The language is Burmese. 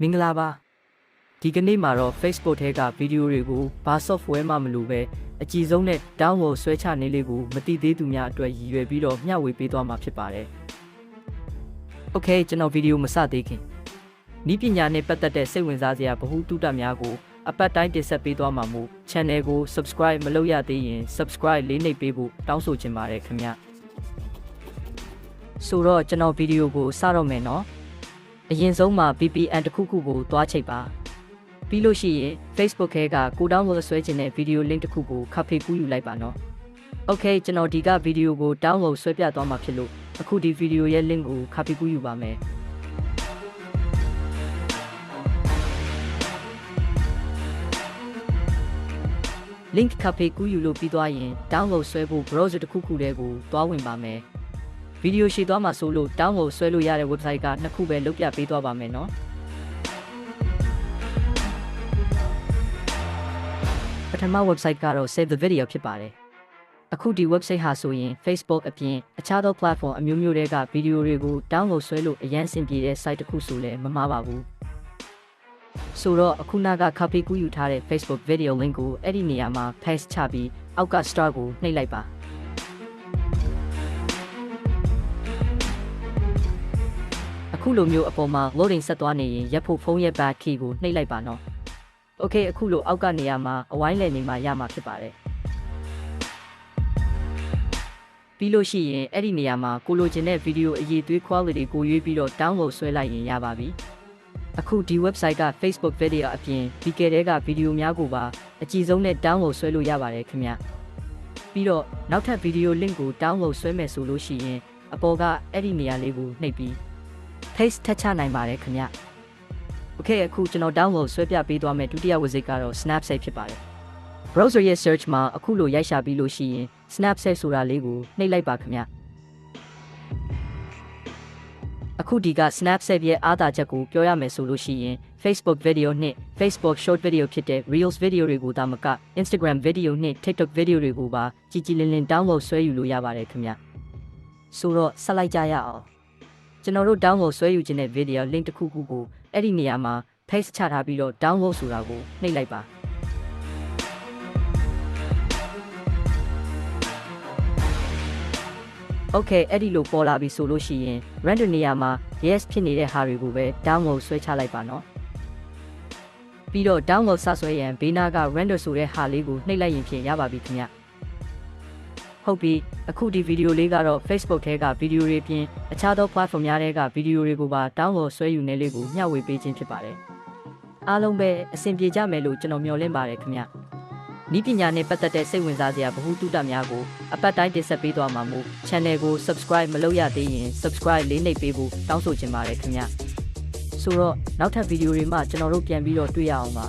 မင်္ဂလာပါဒီကနေ့မှာတော့ Facebook ထဲကဗီဒီယိုတွေကိုဘာ software မှမလိုပဲအကြည့်ဆုံးနဲ့ download ဆွဲချနေလေးကိုမသိသေးသူများအတွက်ရည်ရွယ်ပြီးတော့မျှဝေပေးသွားမှာဖြစ်ပါတယ် Okay ကျွန်တော်ဗီဒီယိုမစသေးခင်ဤပညာနဲ့ပတ်သက်တဲ့စိတ်ဝင်စားစရာဗဟုသုတများကိုအပတ်တိုင်းတင်ဆက်ပေးသွားမှာမို့ channel ကို subscribe မလုပ်ရသေးရင် subscribe လေးနှိပ်ပေးဖို့တောင်းဆိုချင်ပါတယ်ခင်ဗျဆိုတော့ကျွန်တော်ဗီဒီယိုကိုစတော့မယ်နော်အရင်ဆုံးမှာ VPN တစ်ခုခုကိုတွားချိတ်ပါပြီးလို့ရှိရင် Facebook ထဲကကို download ဆွဲချင်တဲ့ video link တစ်ခုကိုခပ်ဖေးကူးယူလိုက်ပါနော် Okay ကျွန်တော်ဒီကဗီဒီယိုကို download ဆွဲပြသွားမှာဖြစ်လို့အခုဒီဗီဒီယိုရဲ့ link ကိုခပ်ဖေးကူးယူပါမယ်link ခပ်ဖေးကူးယူလို့ပြီးသွားရင် download ဆွဲဖို့ browser တစ်ခုခုတည်းကိုတွားဝင်ပါမယ်ဗီဒီယိုရှည်သွားမှာဆိုလို့ download ဆွဲလို့ရတဲ့ website ကနှစ်ခုပဲလုပ်ပြပေးသွားပါမယ်နော်ပထမ website ကတော့ save the video ဖြစ်ပါတယ်အခုဒီ website ဟာဆိုရင် Facebook အပြင်အခြားသော platform အမျိုးမျိုးတွေကဗီဒီယိုတွေကို download ဆွဲလို့အရန်ဆင်ပြေတဲ့ site တစ်ခုဆိုလည်းမမှားပါဘူးဆိုတော့အခုနက copy ကူးယူထားတဲ့ Facebook video link ကိုအဲ့ဒီနေရာမှာ paste ချပြီးအောက်က start ကိုနှိပ်လိုက်ပါအခုလိုမျိုးအပေါ်မှာ loading ဆက်သွားနေရင်ရပ်ဖို့ဖုန်းရဲ့ back key ကိုနှိပ်လိုက်ပါနော် Okay အခုလိုအောက်ကနေရာမှာအဝိုင်းလည်နေမှာရမှာဖြစ်ပါတယ်ပြီးလို့ရှိရင်အဲ့ဒီနေရာမှာကိုလိုချင်တဲ့ဗီဒီယိုအရေးသွေး quality ကိုရွေးပြီးတော့ download ဆွဲလိုက်ရင်ရပါပြီအခုဒီ website က Facebook video အပြင်ဒီကဲတဲ့ကဗီဒီယိုများကိုပါအကြည့်ဆုံးနဲ့ download ဆွဲလို့ရပါတယ်ခင်ဗျပြီးတော့နောက်ထပ်ဗီဒီယို link ကို download ဆွဲမယ်ဆိုလို့ရှိရင်အပေါ်ကအဲ့ဒီနေရာလေးကိုနှိပ်ပြီး paste ထပ်ချနိုင်ပါတယ်ခင်ဗျ Okay အခုကျွန်တော် download ဆွဲပြပေးသွားမယ်ဒုတိယ website ကတော့ Snapchat ဖြစ်ပါတယ် browser ရဲ့ search မှာအခုလိုရိုက်ရှာပြီးလို့ရှိရင် Snapchat ဆိုတာလေးကိုနှိပ်လိုက်ပါခင်ဗျအခုဒီက Snapchat ရဲ့အားသာချက်ကိုပြောရမယ်ဆိုလို့ရှိရင် Facebook video နဲ့ Facebook short video ဖြစ်တဲ့ Reels video တွေကိုဒါမှမက Instagram video နဲ့ TikTok video တွေကိုပါကြည်ကြည်လင်လင် download ဆွဲယူလို့ရပါတယ်ခင်ဗျဆိုတော့ဆက်လိုက်ကြရအောင်ကျွန်တော်တို့ download ဆွဲယူခြင်းတဲ့ video link တစ်ခုခုကိုအဲ့ဒီနေရာမှာ paste ချထားပြီးတော့ download ဆိုတာကိုနှိပ်လိုက်ပါOkay အဲ့ဒီလိုပေါ်လာပြီဆိုလို့ရှိရင် random နေရာမှာ yes ဖြစ်နေတဲ့ဟာတွေကိုပဲ download ဆွဲချလိုက်ပါနော်ပြီးတော့ download စဆွဲရန်ဘေးနားက random ဆိုတဲ့ဟာလေးကိုနှိပ်လိုက်ရင်ဖြင့်ရပါပြီခင်ဗျဟုတ်ပြီအခုဒီဗီဒီယိုလေးကတော့ Facebook ထဲကဗီဒီယိုတွေပြင်အခြားသော platform များတွေကဗီဒီယိုတွေကိုပါ download ဆွဲယူနေလေးကိုမျှဝေပေးခြင်းဖြစ်ပါတယ်အားလုံးပဲအဆင်ပြေကြမယ်လို့ကျွန်တော်မျှော်လင့်ပါတယ်ခင်ဗျဤပညာနဲ့ပတ်သက်တဲ့စိတ်ဝင်စားစရာဗဟုသုတများကိုအပတ်တိုင်းတင်ဆက်ပေးသွားမှာမို့ channel ကို subscribe မလုပ်ရသေးရင် subscribe လေးနှိပ်ပေးဖို့တောင်းဆိုချင်ပါတယ်ခင်ဗျဆိုတော့နောက်ထပ်ဗီဒီယိုတွေမှာကျွန်တော်တို့ပြန်ပြီးတော့တွေ့ရအောင်ပါ